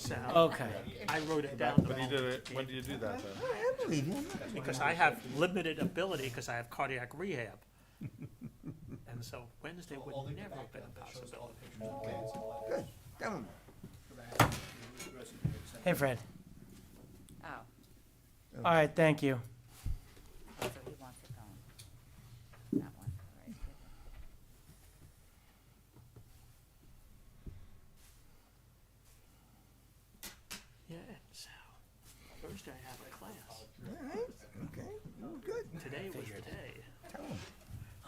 Sal. Okay. I wrote it down. When do you do that then? I believe you. Because I have limited ability, because I have cardiac rehab. And so Wednesday would never have been a possibility. Good. Tell him. Hey, Fred. Oh, All right, thank you. so he wants the phone. That one, all right. Yeah, Sal. Thursday I have a class. All right. Okay. Well, good. Today was the day. Tell him.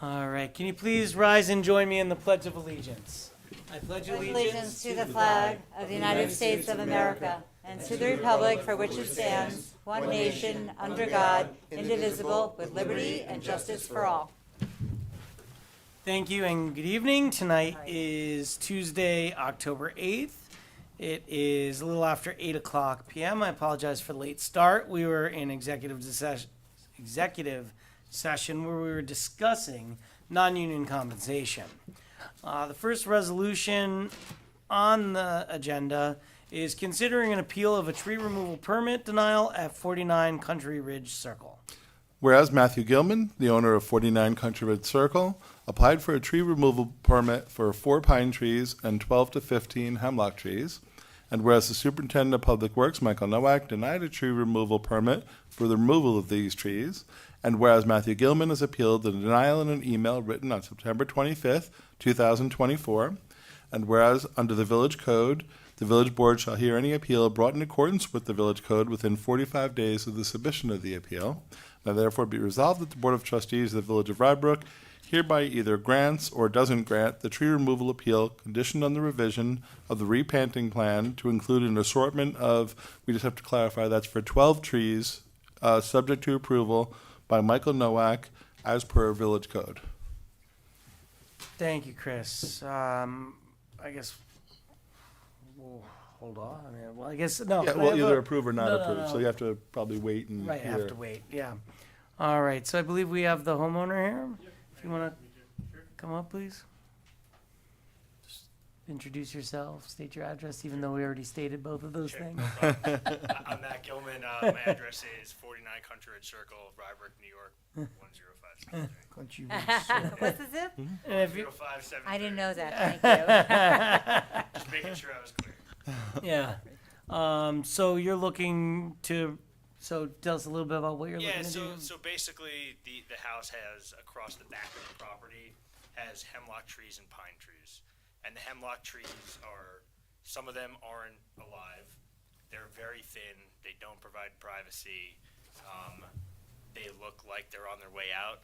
All right, can you please rise and join me in the Pledge of Allegiance? I pledge Allegiance to the flag of the United States of America and to the republic for which it stands, one nation, under God, indivisible, with liberty and justice for all. Thank you and good evening. Tonight is Tuesday, October 8th. It is a little after 8 o'clock p.m. I apologize for the late start. We were in executive session where we were discussing non-union compensation. The first resolution on the agenda is considering an appeal of a tree removal permit denial at 49 Country Ridge Circle. Whereas Matthew Gilman, the owner of 49 Country Ridge Circle, applied for a tree removal permit for 4 pine trees and 12 to 15 hemlock trees, and whereas the Superintendent of Public Works, Michael Nowak, denied a tree removal permit for the removal of these trees, and whereas Matthew Gilman has appealed the denial in an email written on September 25th, 2024, and whereas under the Village Code, the Village Board shall hear any appeal brought in accordance with the Village Code within 45 days of the submission of the appeal. Now therefore be resolved that the Board of Trustees of the Village of Rybrook hereby either grants or doesn't grant the tree removal appeal conditioned on the revision of the replanting plan to include an assortment of, we just have to clarify, that's for 12 trees, subject to approval by Michael Nowak as per Village Code. Thank you, Chris. I guess we'll hold on. I guess no. Yeah, I well, have either a- approve or not no, no, approve, no. so you have to probably wait and Right, I hear. have to wait. Yeah. All right. So I believe we have the homeowner here. If you want to come up, please. Just introduce yourself, state your address, even though we already stated both of those Sure, things. no problem. I'm Matt Gilman. My address is 49 Country Ridge Circle, Rybrook, New York, 10573. Country Ridge Circle. What's the zip? And if you, 10573. I didn't know that, thank you. Just making sure I was clear. yeah. So you're looking to. So tell us a little bit about what you're Yeah, looking to do. so basically the house has, across the back of the property, has hemlock trees and pine trees. And the hemlock trees are, some of them aren't alive. They're very thin. They don't provide privacy. They look like they're on their way out.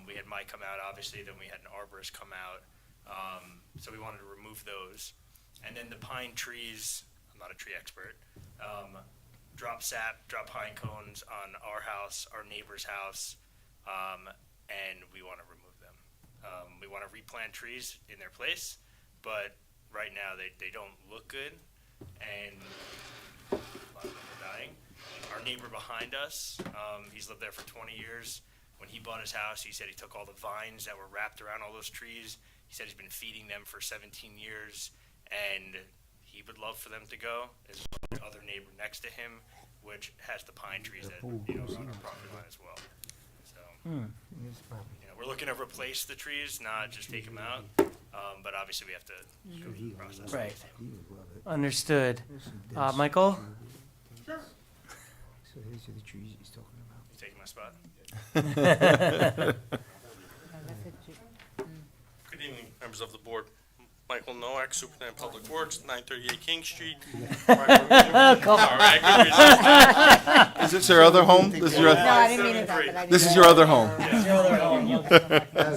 We had Mike come out, obviously, then we had an arborist come out. So we wanted to remove those. And then the pine trees, I'm not a tree expert, drop sap, drop pine cones on our house, our neighbor's house, and we want to remove them. We want to replant trees in their place, but right now they don't look good, and a lot of them are dying. Our neighbor behind us, he's lived there for 20 years. When he bought his house, he said he took all the vines that were wrapped around all those trees. He said he's been feeding them for 17 years, and he would love for them to go, as well as the other neighbor next to him, which has the pine trees that are on our property line as well. So, we're looking to replace the trees, not just take them out. But obviously we have to go through the process. Right. Understood. Michael. So these are the trees he's talking about. You taking my spot? Good evening, members of the board. Michael Nowak, Superintendent of Public Works, 938 King Street. All right, good resistance. Is this your other home? This is your, No, I didn't mean it that, but I did. this is your other home?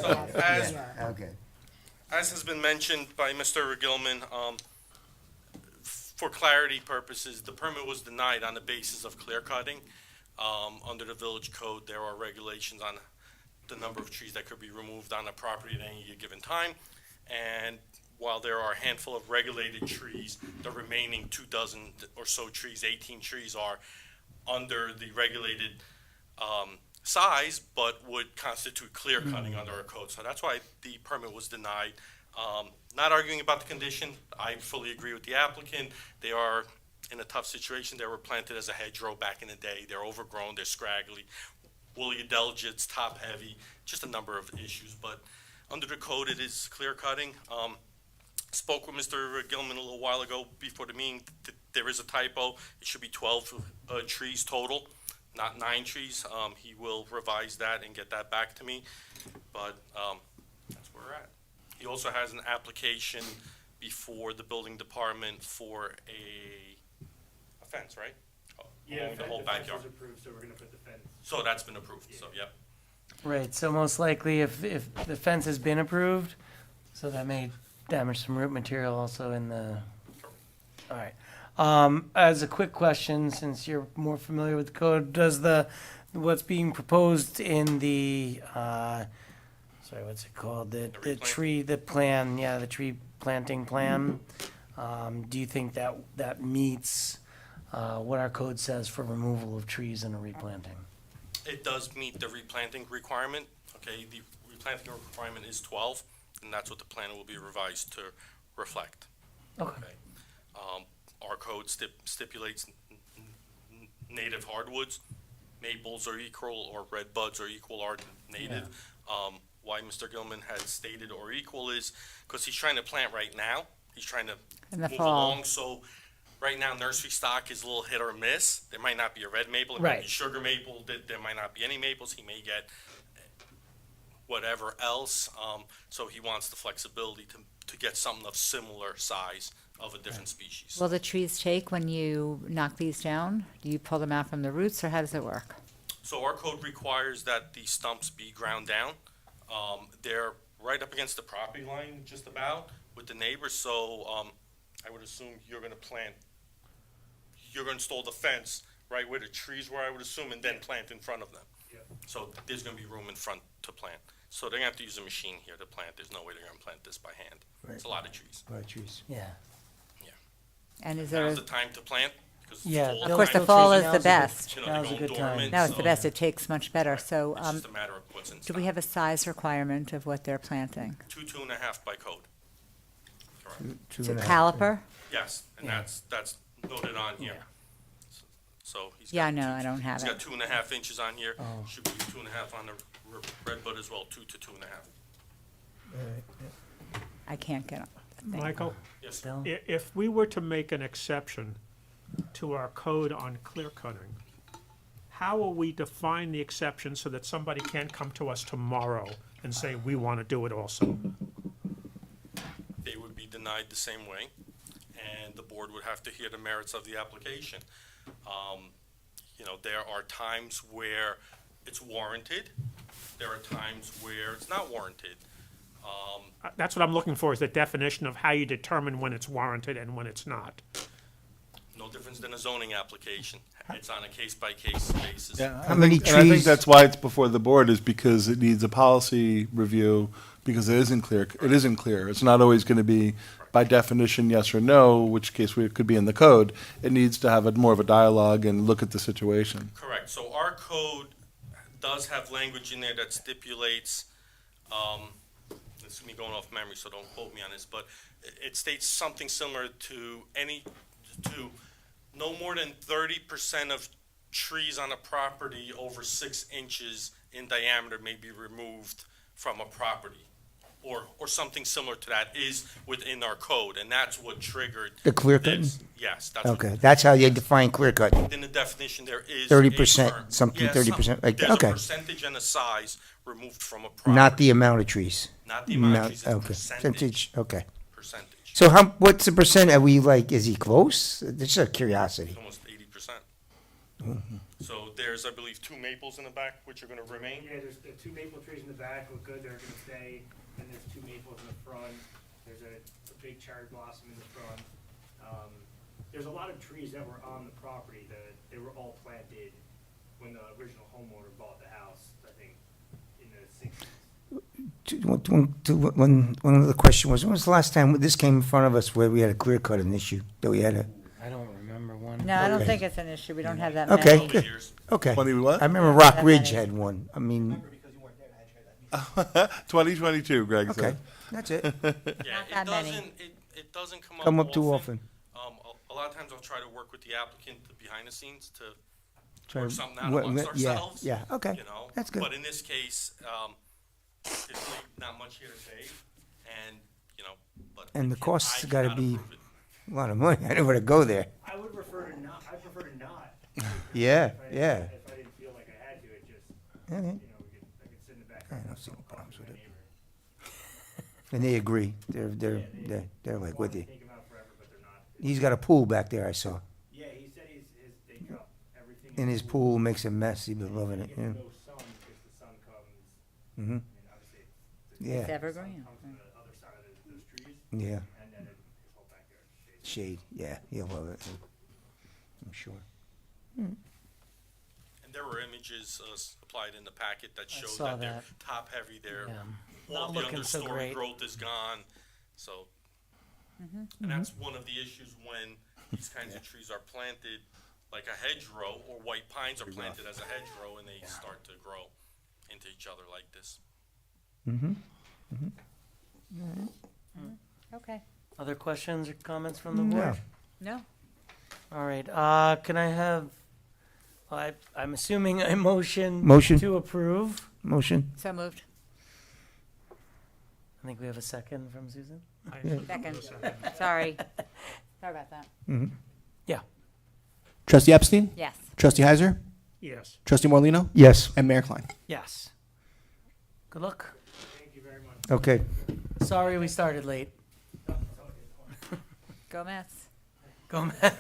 So, Okay. as has been mentioned by Mr. Gilman, for clarity purposes, the permit was denied on the basis of clear cutting. Under the village code, there are regulations on the number of trees that could be removed on a property at any given time. And while there are a handful of regulated trees, the remaining 24 or so trees, 18 trees, are under the regulated size, but would constitute clear cutting under our code. So that's why the permit was denied. Not arguing about the condition. I fully agree with the applicant. They are in a tough situation. They were planted as a hedgerow back in the day. They're overgrown, they're scraggly, woolly adelgids, top heavy, just a number of issues. But under the code, it is clear cutting. Spoke with Mr. Gilman a little while ago before the meeting. There is a typo. It should be 12 trees total, not 9 trees. He will revise that and get that back to me. But that's where we're at. He also has an application before the building department for a fence, right? Along the whole backyard. approved, so we're gonna put the fence. So that's been approved, so, yep. Right, so most likely if the fence has been approved, so that may damage some root material also in the, all right. As a quick question, since you're more familiar with the code, does what's being proposed in the, sorry, what's it called? The tree planting plan, do you think that meets what our code says for removal of trees and a replanting? It does meet the replanting requirement, okay? The replanting requirement is 12, and that's what the plan will be revised to reflect. Okay. Our code stipulates native hardwoods, maples are equal, or red buds are equal, are native. Why Mr. Gilman has stated or equal is because he's trying to plant right now. He's trying to In the move fall. along, so right now nursery stock is a little hit or miss. There might not be a red maple, it Right. might be sugar maple, there might not be any maples. He may get whatever else, so he wants the flexibility to get something of similar size of a different species. Will the trees take when you knock these down? Do you pull them out from the roots, or how does it work? So our code requires that the stumps be ground down. They're right up against the property line, just about, with the neighbors, so, I would assume you're gonna install the fence right where the trees were, I would assume, and then plant in front of them. Yep. So there's gonna be room in front to plant. So they're gonna have to use a machine here to plant. There's no way they're gonna plant this by hand. It's a lot of trees. Right, trees. Yeah. And is there, Now's the time to plant, because it's Yeah, fall of course, the time. fall is Now's the a good- best. You know, now's they're a going good time. dormant, No, it's the so best. It takes much better. So, It's just a matter of what's in do stock. we have a size requirement of what they're planting? 2.5 by code. Correct. Two Is it and a half. caliper? Yes, and that's noted on here. So he's Yeah, got no, I don't have He's got it. 2.5 inches on here. Oh. Should be 2.5 on the red bud as well, 2 to 2.5. I can't get the thing. Michael, Yes, sir. Bill? if we were to make an exception to our code on clear cutting, how will we define the exception so that somebody can't come to us tomorrow and say, we want to do it also? They would be denied the same way, and the board would have to hear the merits of the application. You know, there are times where it's warranted. There are times where it's not warranted. That's what I'm looking for, is the definition of how you determine when it's warranted and when it's not. No difference than a zoning application. It's on a case-by-case basis. How many And I think trees- that's why it's before the board, is because it needs a policy review, because it isn't clear. It isn't clear. It's not always going to be by definition yes or no, which case it could be in the code. It needs to have more of a dialogue and look at the situation. Correct. So our code does have language in there that stipulates, this is me going off memory, so don't quote me on this, but it states something similar to no more than 30% of trees on a property over 6 inches in diameter may be removed from a property. Or something similar to that is within our code, and that's what triggered The clear cutting? this. Yes, that's what. Okay, that's how you define clear cut. In the definition, there is. 30%, a term. something Yeah, 30%, like that, There's okay. a percentage and a size removed from a property. Not the amount of trees. Not the amount of trees, it's Okay, percentage. okay. Percentage. So what's the percent? Are we like, is he close? This is a curiosity. Almost 80%. So there's, I believe, 2 maples in the back, which are gonna remain. Yeah, there's the 2 maple trees in the back look good, they're gonna stay, and there's 2 maples in the front, there's a big cherry blossom in the front. There's a lot of trees that were on the property that they were all planted when the original homeowner bought the house, I think, in the 60s. One other question was, when was the last time this came in front of us where we had a clear cut an issue, that we had a, I don't remember one. No, I don't Okay. think it's an issue. We don't have that Okay. many. Good. Years. okay. 20 what? I remember Rock That Ridge many. had one. I mean, 2022, Greg okay, said. that's it. Yeah, that it many. doesn't, it doesn't come up. Come up too often. A a lot of times I'll try to work with the applicant behind the scenes to Try work to- something out what- amongst yeah, ourselves. yeah, okay. You know? That's good. But in this case, there's really not much here to say, and, you know, but. And the costs I gotta cannot be- approve it. A lot of money. I don't want to go there. I would prefer to not, I prefer to not. Yeah, If I- yeah. If I didn't feel like I had to, it just, Okay. you know, I could sit in the back. I don't and see no talk problems to with my it. neighbor. And they agree. They're like with you. Take them out forever, but they're not. He's got a pool back there, I saw. Yeah, he said they drop everything. And his pool makes a mess. He's been loving it. Gets Yeah. no sun because the sun comes, hmm I mean, obviously, the Yeah. It's sun evergreen. comes from the other side of those trees, Yeah. and then his whole backyard is shaded. Shade. Yeah. He'll love it. I'm sure. And there were images applied in the packet that showed saw that they're that. top heavy there. Yeah. All Not the looking so understory great. growth is gone, so. Mm-hmm. And that's one of the issues when these kinds of trees are planted, like a hedgerow, or white pines are planted as a hedgerow, and they start to grow into each other like this. Okay. Other questions or comments from the No. board? No? All right, can I have, I'm assuming a motion. Motion. To approve. Motion. So moved. I think we have a second from Susan. Second. Sorry. Sorry about that. Yeah. Trustee Epstein? Yes. Trustee Heiser? Yes. Trustee Morlino, Yes. And Mayor Klein. Yes. Good luck. Thank you very much. Okay. Sorry we started late. Go Mets. Go. Can't wait,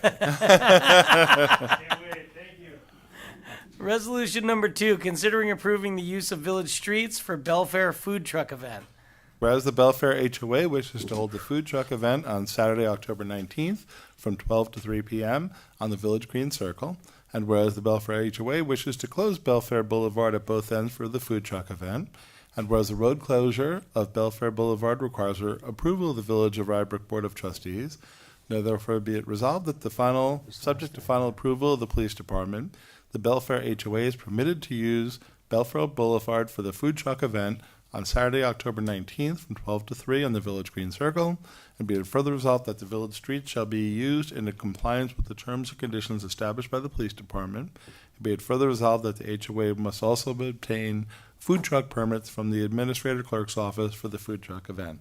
thank you. Resolution number 2, considering approving the use of village streets for Belfair food truck event. Whereas the Belfair HOA wishes to hold the food truck event on Saturday, October 19th from 12 to 3 p.m. on the Village Green Circle, and whereas the Belfair HOA wishes to close Belfair Boulevard at both ends for the food truck event, and whereas the road closure of Belfair Boulevard requires approval of the Village of Rybrook Board of Trustees, now therefore be it resolved that subject to final approval of the Police Department, the Belfair HOA is permitted to use Belfair Boulevard for the food truck event on Saturday, October 19th from 12 to 3 on the Village Green Circle, and be it further resolved that the village streets shall be used in compliance with the terms and conditions established by the Police Department, and be it further resolved that the HOA must also obtain food truck permits from the Administrator Clerk's office for the food truck event.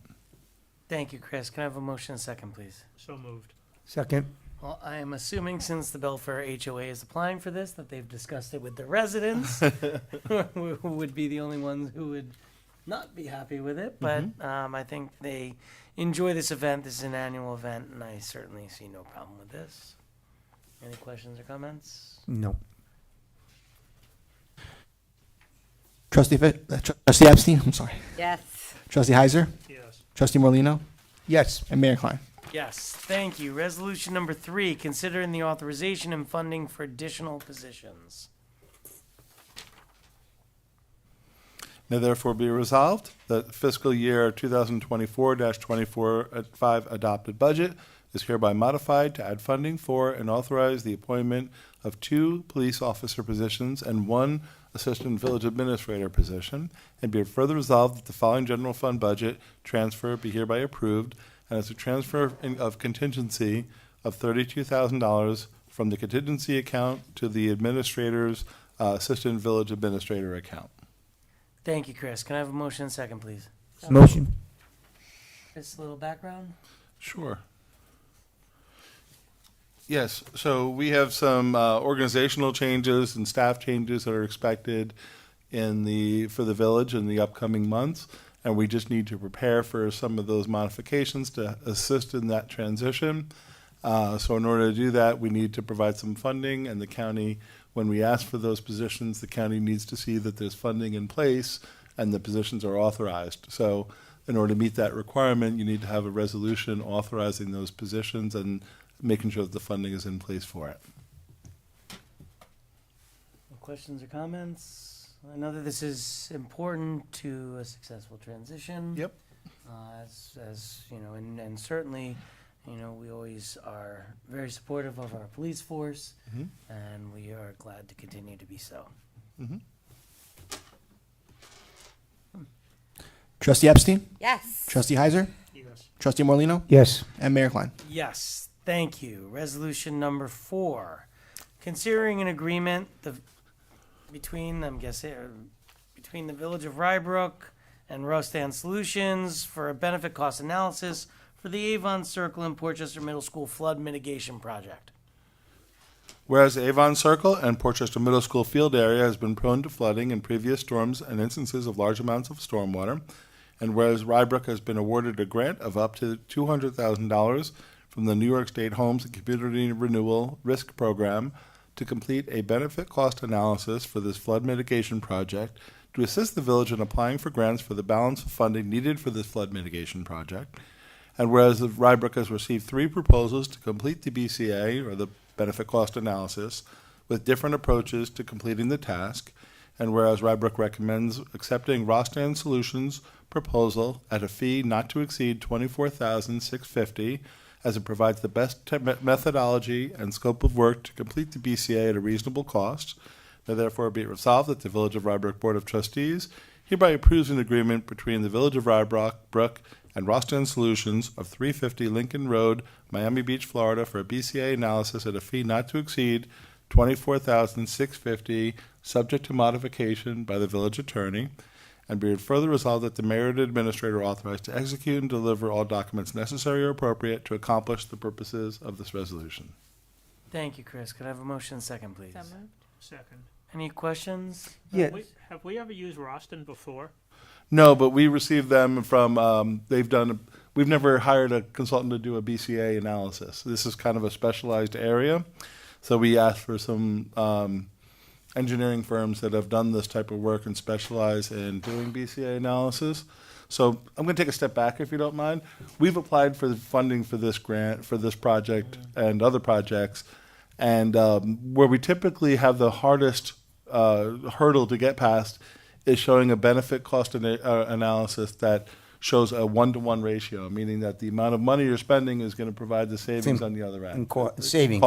Thank you, Chris. Can I have a motion and second, please? So moved. Second. Well, I am assuming since the Belfair HOA is applying for this, that they've discussed it with the residents, who would be the only ones who would not be happy with it. But I think they enjoy this event. This is an annual event, and I certainly see no problem with this. Any questions or comments? No. Trustee Epstein? I'm sorry. Yes. Trustee Heiser? Yes. Trustee Morlino, Yes. And Mayor Klein. Yes, thank you. Resolution number 3, considering the authorization and funding for additional positions. Now therefore be resolved that fiscal year 2024-25 adopted budget is hereby modified to add funding for and authorize the appointment of 2 police officer positions and 1 assistant village administrator position, and be it further resolved that the following general fund budget transfer be hereby approved, and as a transfer of contingency of $32,000 from the contingency account to the administrator's assistant village administrator account. Thank you, Chris. Can I have a motion and second, please? Motion. Chris, a little background? Sure. Yes, so we have some organizational changes and staff changes that are expected for the village in the upcoming months, and we just need to prepare for some of those modifications to assist in that transition. So in order to do that, we need to provide some funding, and the county, when we ask for those positions, the county needs to see that there's funding in place and the positions are authorized. So in order to meet that requirement, you need to have a resolution authorizing those positions and making sure that the funding is in place for it. Questions or comments? I know that this is important to a successful transition. Yep. As you know, and certainly, you know, we always are very supportive of our police force, and we are glad to continue to be so. Trustee Epstein? Yes. Trustee Heiser? Yes. Trustee Morlino, Yes. And Mayor Klein. Yes, Thank you. Resolution number 4. Considering an agreement between the Village of Rybrook and Rostan Solutions for a benefit cost analysis for the Avon Circle and Portchester Middle School flood mitigation project. Whereas the Avon Circle and Portchester Middle School field area has been prone to flooding in previous storms and instances of large amounts of stormwater, and whereas Rybrook has been awarded a grant of up to $200,000 from the New York State Homes and Community Renewal Risk Program to complete a benefit cost analysis for this flood mitigation project to assist the village in applying for grants for the balance of funding needed for this flood mitigation project. And whereas the Rybrook has received 3 proposals to complete the BCA, or the benefit cost analysis, with different approaches to completing the task, and whereas Rybrook recommends accepting Rostan Solutions' proposal at a fee not to exceed $24,650, as it provides the best methodology and scope of work to complete the BCA at a reasonable cost. Now therefore be it resolved that the Village of Rybrook Board of Trustees hereby approves an agreement between the Village of Rybrook and Rostan Solutions of 350 Lincoln Road, Miami Beach, Florida, for a BCA analysis at a fee not to exceed $24,650, subject to modification by the village attorney. And be it further resolved that the mayor and administrator are authorized to execute and deliver all documents necessary or appropriate to accomplish the purposes of this resolution. Thank you, Chris. Could I have a motion second, please? Second. Any questions? Yeah. Have we ever used Roston before? No, but we received them from, we've never hired a consultant to do a BCA analysis. This is kind of a specialized area. So we asked for some engineering firms that have done this type of work and specialize in doing BCA analysis. So I'm going to take a step back, if you don't mind. We've applied for the funding for this grant, for this project and other projects, and where we typically have the hardest hurdle to get past is showing a benefit cost analysis that shows a 1-to-1 ratio, meaning that the amount of money you're spending is going to provide the savings on the other end. Savings. The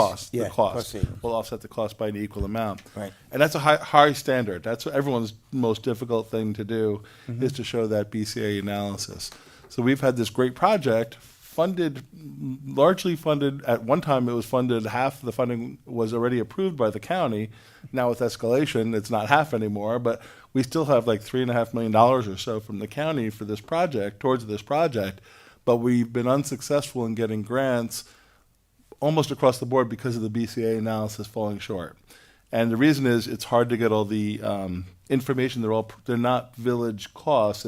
cost savings. will offset the cost by an equal amount. Right. And that's a high standard. That's everyone's most difficult thing to do, is to show that BCA analysis. So we've had this great project largely funded. At one time, it was funded, half the funding was already approved by the county. Now with escalation, it's not half anymore, but we still have like $3.5 million or so from the county for this project, towards this project, but we've been unsuccessful in getting grants almost across the board because of the BCA analysis falling short. And the reason is it's hard to get all the information. They're not village costs.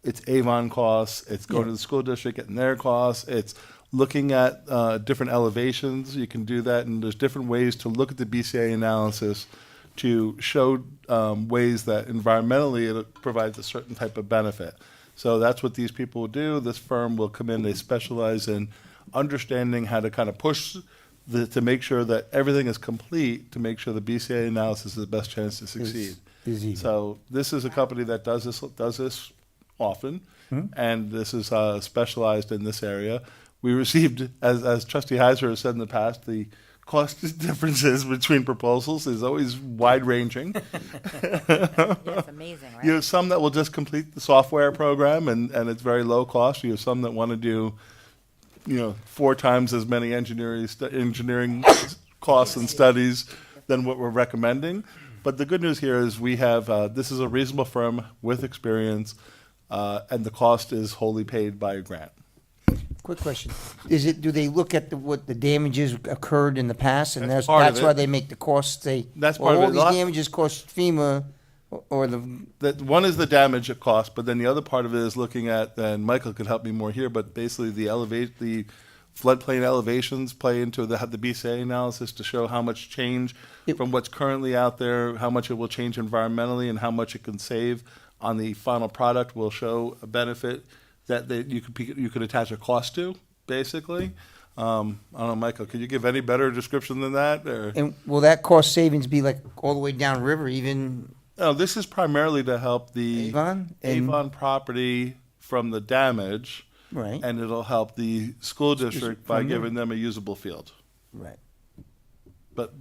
It's Avon costs. It's going to the school district, getting their costs. It's looking at different elevations. You can do that, and there's different ways to look at the BCA analysis to show ways that environmentally it provides a certain type of benefit. So that's what these people will do. This firm will come in. They specialize in understanding how to kind of push to make sure that everything is complete, to make sure the BCA analysis is the best chance to succeed. Is even. So this is a company that does this often, and this is specialized in this area. We received, as Trustee Heiser has said in the past, the cost differences between proposals is always wide-ranging. That's amazing, right? You have some that will just complete the software program, and it's very low cost. You have some that want to do, 4 times as many engineering costs and studies than what we're recommending. But the good news here is we have, this is a reasonable firm with experience, and the cost is wholly paid by a grant. Quick question. Do they look at what the damages occurred in the past, and That's that's part of why it. they make the cost say, That's part all of it. these damages cost FEMA, or the, That one is the damage it cost, but then the other part of it is looking at, and Michael could help me more here, but basically the floodplain elevations play into the BCA analysis to show how much change from what's currently out there, how much it will change environmentally, and how much it can save on the final product will show a benefit that you could attach a cost to, basically. I don't know, Michael, could you give any better description than that? Or? and will that cost savings be like all the way down river, even No, this is primarily to help the Avon? Avon property from the damage, Right. and it'll help the school district by from there. giving them a usable field. Right. But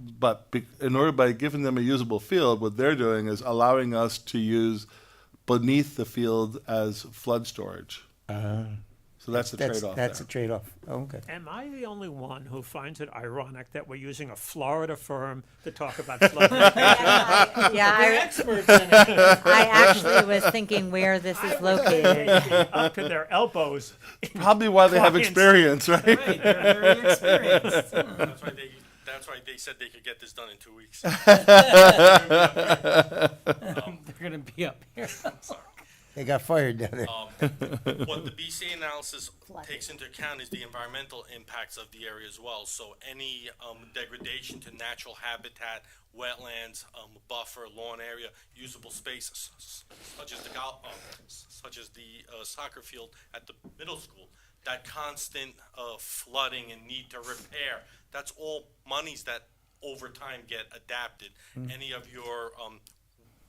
in order, by giving them a usable field, what they're doing is allowing us to use beneath the field as flood storage. So that's the trade-off That's there. a trade-off. Oh, okay. Am I the only one who finds it ironic that we're using a Florida firm to talk about flood mitigation? Yeah, Experts in it. I actually was thinking where this is located. Up to their elbows. Probably why they have Clients. experience, right? Right, they're very experienced. That's why they said they could get this done in 2 weeks. They're gonna be up here. They got fired down there. What the BCA analysis takes into account is the environmental impacts of the area as well. So any degradation to natural habitat, wetlands, buffer, lawn area, usable space, such as the soccer field at the middle school. That constant flooding and need to repair. That's all monies that over time get adapted. Any of your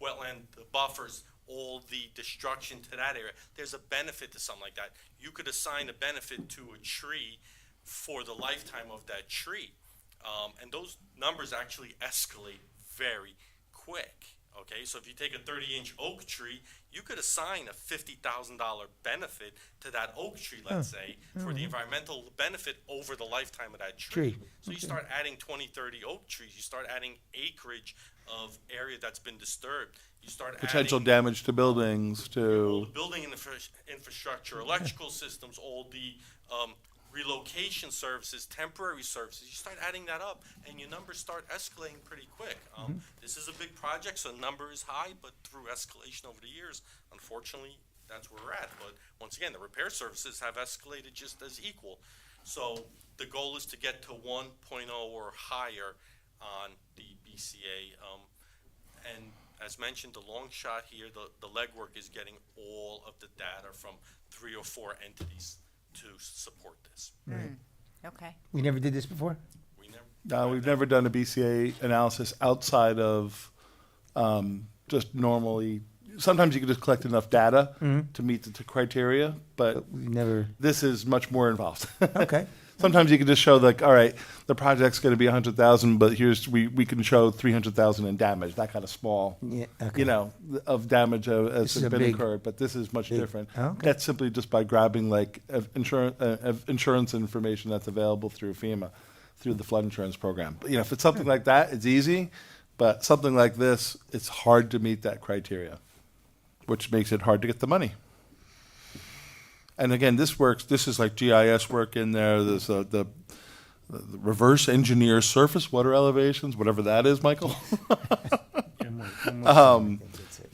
wetland buffers, all the destruction to that area, there's a benefit to something like that. You could assign a benefit to a tree for the lifetime of that tree. And those numbers actually escalate very quick. Okay, so if you take a 30-inch oak tree, you could assign a $50,000 benefit to that oak tree, let's say, for the environmental benefit over the lifetime of that tree. So you start adding 20, 30 oak trees, you start adding acreage of area that's been disturbed. You start Potential adding damage to buildings, all to the building infrastructure, electrical systems, all the relocation services, temporary services. You start adding that up, and your numbers start escalating pretty quick. This is a big project, so number is high, but through escalation over the years, unfortunately, that's where we're at. But once again, the repair services have escalated just as equal. So the goal is to get to 1.0 or higher on the BCA. And as mentioned, the long shot here, the legwork is getting all of the data from 3 or 4 entities to support this. Okay. We never did this before? We never. No, we've never done a BCA analysis outside of just normally. Sometimes you can just collect enough data to meet the criteria, but We never, this is much more involved. okay. Sometimes you can just show like, all right, the project's going to be 100,000, but here's we can show 300,000 in damage. That kind of small, Yeah, okay. you know, of damage This has is a been big- incurred. But this is much big- different. okay. That's simply just by grabbing like insurance information that's available through FEMA, through the flood insurance program. But, you know, if it's something like that, it's easy. But something like this, it's hard to meet that criteria, which makes it hard to get the money. And again, this works. This is like GIS work in there. There's the reverse engineer surface water elevations, whatever that is, Michael.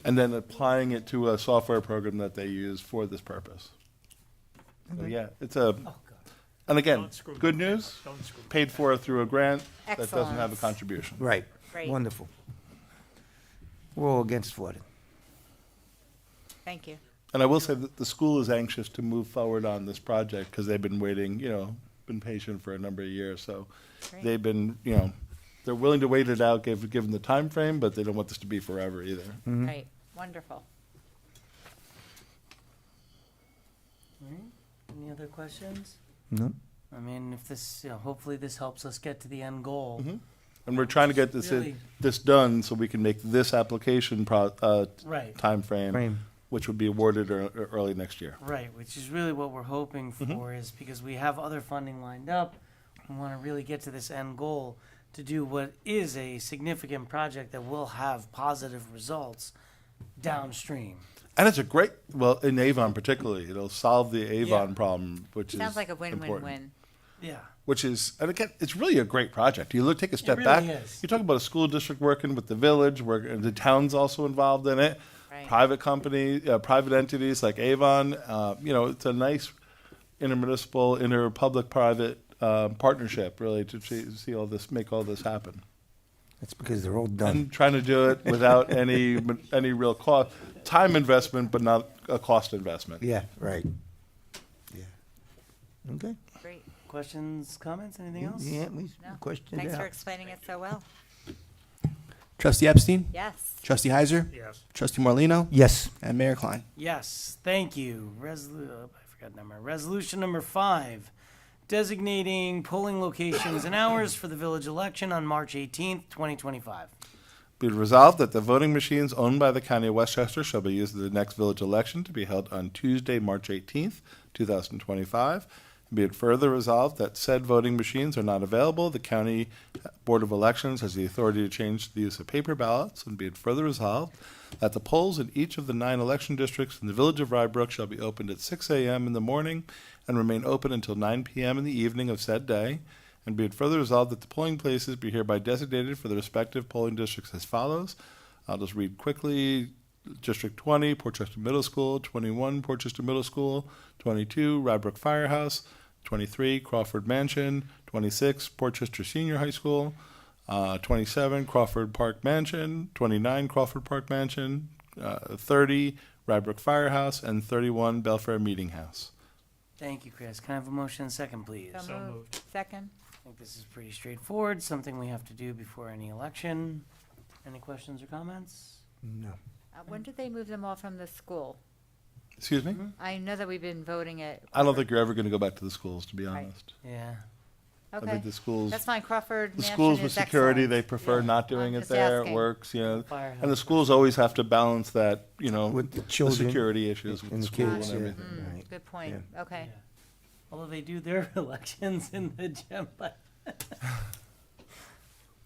And then applying it to a software program that they use for this purpose. So yeah, it's a. And again, Don't screw good me. news. Don't screw me. Paid for through a grant that doesn't have a Excellent. contribution. Right. Great. Wonderful. We're all against flooding. Thank you. And I will say that the school is anxious to move forward on this project because they've been waiting, you know, been patient for a number of years. So Great. they've been, you know, they're willing to wait it out given the time frame, but they don't want this to be forever either. Right. Wonderful. Any other questions? No? I mean, if this, hopefully this helps us get to the end goal. And we're trying to get this Really? this done so we can make this application Right. time frame, which would be awarded early next year. Right, which is really what we're hoping for, is because we have other funding lined up. We want to really get to this end goal to do what is a significant project that will have positive results downstream. And it's a great, well, in Avon particularly, it'll solve the Avon Yeah. problem, which is Sounds like a important. win-win-win. Yeah. Which is, and again, it's really a great project. You take a step really back. is. You talk about a school district working with the village, and the town's also involved in it. Right. Private company, private entities like Avon. You know, it's a nice intermunicipal, inter-public-private partnership, really, to see all this, make all this happen. That's because they're all done. And trying to do it without any real time investment, but not a cost investment. Yeah, right. Yeah. Okay. Great. Questions, comments, anything else? Yeah, we No. questioned Thanks it for out. explaining it so well. Trustee Epstein? Yes. Trustee Heiser? Yes. Trustee Morlino, Yes. And Mayor Klein. Yes, thank you. I forgot number. Resolution number 5, designating polling locations and hours for the village election on March 18th, 2025. Be it resolved that the voting machines owned by the County of Westchester shall be used at the next village election to be held on Tuesday, March 18th, 2025. And be it further resolved that said voting machines are not available, the County Board of Elections has the authority to change the use of paper ballots. And be it further resolved that the polls in each of the 9 election districts in the village of Rybrook shall be opened at 6 a.m. in the morning and remain open until 9 p.m. in the evening of said day. And be it further resolved that the polling places be hereby designated for the respective polling districts as follows. I'll just read quickly. District 20, Portchester Middle School. 21, Portchester Middle School. 22, Rybrook Firehouse. 23, Crawford Mansion. 26, Portchester Senior High School. 27, Crawford Park Mansion. 29, Crawford Park Mansion. 30, Rybrook Firehouse. And 31, Belfair Meeting House. Thank you, Chris. Can I have a motion and second, please? So moved. Second. I think this is pretty straightforward, something we have to do before any election. Any questions or comments? No. When did they move them all from the school? Excuse me? I know that we've been voting it. I don't think you're ever going to go back to the schools, to be Right. honest. Yeah. I Okay, think the schools, that's fine. Crawford the Mansion schools with is security, excellent. they prefer Yeah. not doing I'm it just there. It asking. works, you know. Firehouse. And the schools always have to balance that, you know, With the the children security issues with and the the school and kids, yeah. everything. Mm, good point. Okay. Yeah. Although they do their elections in the gym, but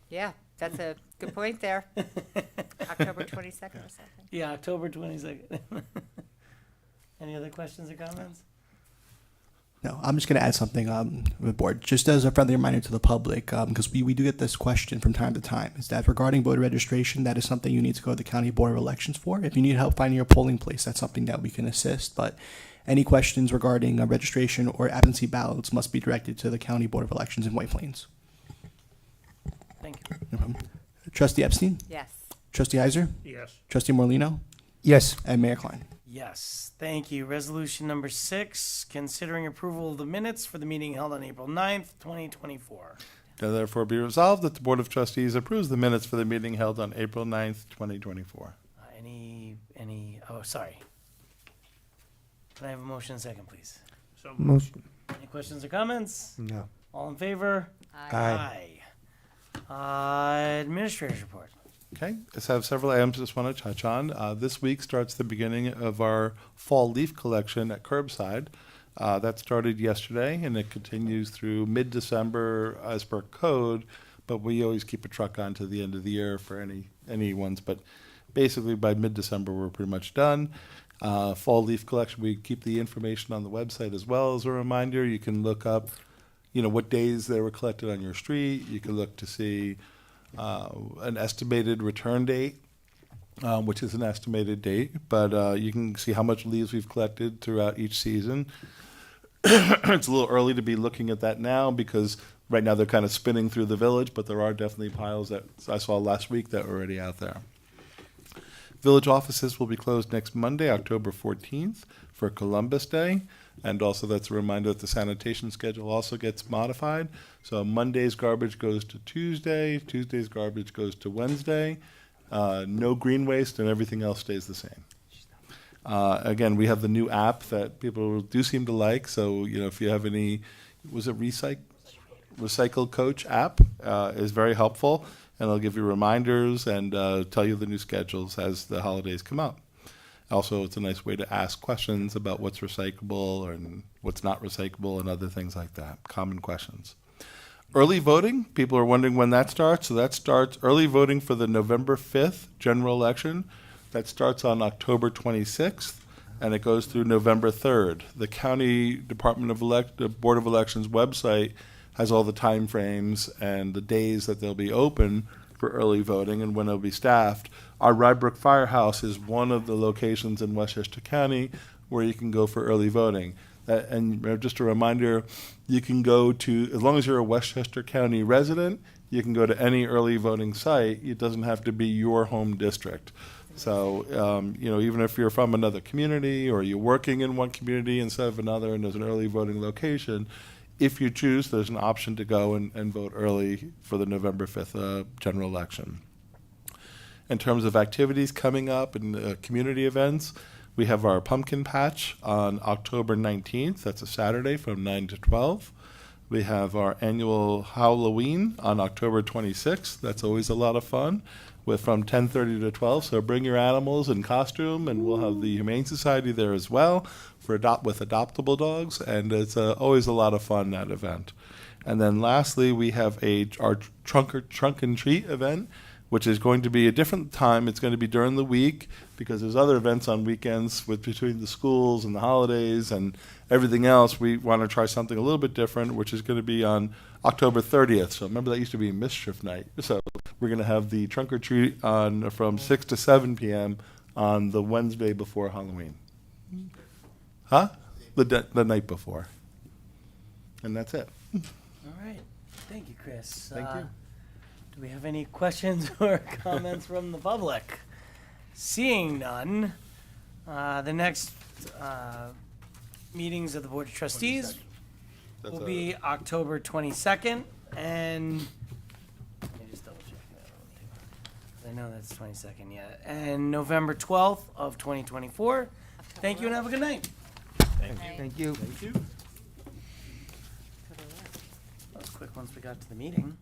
Yeah, that's a good point there. October 22nd or something. yeah, October 22nd. Any other questions or comments? No, I'm just going to add something on the board, just as a friendly reminder to the public, because we do get this question from time to time, is that regarding voter registration, that is something you need to go to the County Board of Elections for. If you need help finding your polling place, that's something that we can assist, but any questions regarding registration or absentee ballots must be directed to the County Board of Elections in White Plains. Thank you. No problem. Trustee Epstein, Yes. Trustee Heiser, Yes. Trustee Morlino, Yes. and Mayor Klein. Yes, thank you. Resolution number 6, considering approval of the minutes for the meeting held on April 9th, 2024. Now therefore be resolved that the Board of Trustees approves the minutes for the meeting held on April 9th, 2024. Oh, sorry. Can I have a motion and second, please? So moved. Motion. Any questions or comments? No. All in favor? Aye. Administrator's report. Okay, let's have several items I just want to touch on. This week starts the beginning of our fall leaf collection at Curbside. That started yesterday, and it continues through mid-December as per code, but we always keep a truck on to the end of the year for any ones. But basically, by mid-December, we're pretty much done. Fall leaf collection, we keep the information on the website as well. As a reminder, you can look up, what days they were collected on your street. You can look to see an estimated return date, which is an estimated date, but you can see how much leaves we've collected throughout each season. It's a little early to be looking at that now because right now they're kind of spinning through the village, but there are definitely piles that I saw last week that were already out there. Village offices will be closed next Monday, October 14th, for Columbus Day. And also that's a reminder that the sanitation schedule also gets modified. So Monday's garbage goes to Tuesday, Tuesday's garbage goes to Wednesday. No green waste and everything else stays the same. Again, we have the new app that people do seem to like. So, if you have any, was it Recycle Coach app is very helpful. And it'll give you reminders and tell you the new schedules as the holidays come up. Also, it's a nice way to ask questions about what's recyclable and what's not recyclable and other things like that, common questions. Early voting, people are wondering when that starts. So that starts early voting for the November 5th general election. That starts on October 26th, and it goes through November 3rd. The County Board of Elections website has all the time frames and the days that they'll be open for early voting and when it'll be staffed. Our Rybrook Firehouse is one of the locations in Westchester County where you can go for early voting. And just a reminder, you can go to, as long as you're a Westchester County resident, you can go to any early voting site. It doesn't have to be your home district. So, even if you're from another community or you're working in one community instead of another and there's an early voting location, if you choose, there's an option to go and vote early for the November 5th general election. In terms of activities coming up and community events, we have our pumpkin patch on October 19th. That's a Saturday from 9 to 12. We have our annual Halloween on October 26th. That's always a lot of fun. from 10:30 to 12. So bring your animals in costume, and we'll have the Humane Society there as well with adoptable dogs, and it's always a lot of fun, that event. And then lastly, we have our trunk and treat event, which is going to be a different time. It's going to be during the week because there's other events on weekends between the schools and the holidays and everything else. We want to try something a little bit different, which is going to be on October 30th. So remember, that used to be Mischief Night. So we're going to have the trunk or treat from 6 to 7 p.m. on the Wednesday before Halloween. Huh? The night before. And that's it. All right. Thank you, Chris. Thank you. Do we have any questions or comments from the public? Seeing none, the next meetings of the Board of Trustees That's will be October 22nd, and let me just double check that real quick. I know that's 22nd yet, and November 12th of 2024. Thank you and have a good night. Thank you. Thank you. That was quick once we got to the meeting.